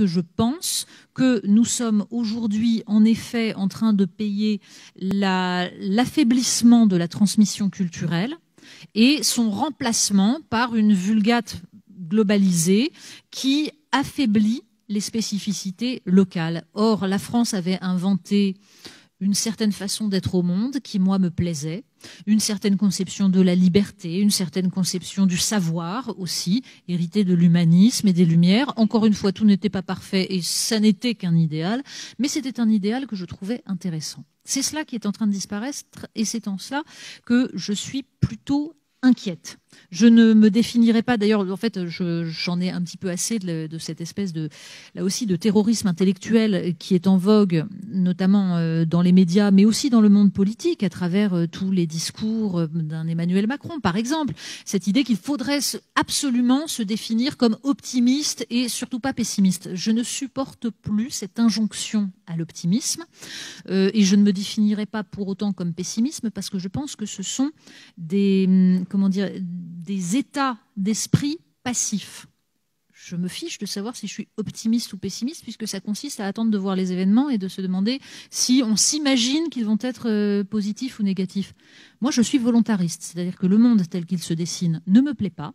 que je pense que nous sommes aujourd'hui en effet en train de payer l'affaiblissement de la transmission culturelle et son remplacement par une vulgate globalisée qui affaiblit les spécificités locales. Or, la France avait inventé une certaine façon d'être au monde qui, moi, me plaisait, une certaine conception de la liberté, une certaine conception du savoir aussi, héritée de l'humanisme et des Lumières. Encore une fois, tout n'était pas parfait et ça n'était qu'un idéal, mais c'était un idéal que je trouvais intéressant. C'est cela qui est en train de disparaître et c'est en cela que je suis plutôt inquiète. Je ne me définirai pas, d'ailleurs, en fait, j'en ai un petit peu assez de cette espèce de, là aussi, de terrorisme intellectuel qui est en vogue, notamment dans les médias, mais aussi dans le monde politique, à travers tous les discours d'un Emmanuel Macron, par exemple. Cette idée qu'il faudrait absolument se définir comme optimiste et surtout pas pessimiste. Je ne supporte plus cette injonction à l'optimisme et je ne me définirai pas pour autant comme pessimiste parce que je pense que ce sont des, comment dire, des états d'esprit passifs. Je me fiche de savoir si je suis optimiste ou pessimiste, puisque ça consiste à attendre de voir les événements et de se demander si on s'imagine qu'ils vont être positifs ou négatifs. Moi, je suis volontariste, c'est-à-dire que le monde tel qu'il se dessine ne me plaît pas,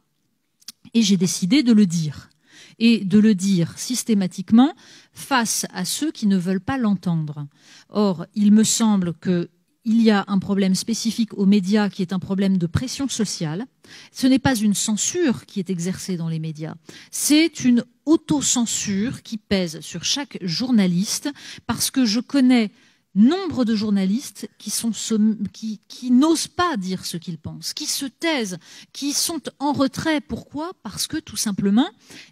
et j'ai décidé de le dire. Et de le dire systématiquement face à ceux qui ne veulent pas l'entendre. Or, il me semble que il y a un problème spécifique aux médias qui est un problème de pression sociale. Ce n'est pas une censure qui est exercée dans les médias, c'est une autocensure qui pèse sur chaque journaliste parce que je connais nombre de journalistes qui n'osent pas dire ce qu'ils pensent, qui se taisent, qui sont en retrait. Pourquoi? Parce que tout simplement,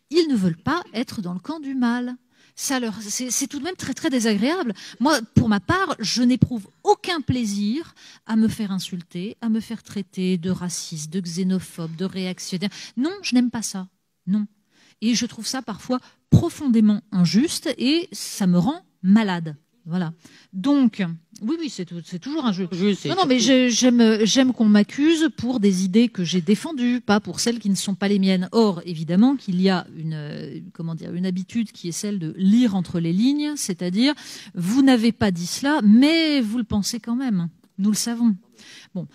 ils ne veulent pas être dans le camp du mal. C'est tout de même très très désagréable. Moi, pour ma part, je n'éprouve aucun plaisir à me faire insulter, à me faire traiter de raciste, de xénophobe, de réactionnaire. Non, je n'aime pas ça. Non. Et je trouve ça parfois profondément injuste et ça me rend malade. Voilà. Donc, oui, c'est toujours un jeu. Non, mais j'aime qu'on m'accuse pour des idées que j'ai défendues, pas pour celles qui ne sont pas les miennes. Or, évidemment qu'il y a une habitude qui est celle de lire entre les lignes, c'est-à-dire, vous n'avez pas dit cela, mais vous le pensez quand même. Nous le savons. Bon.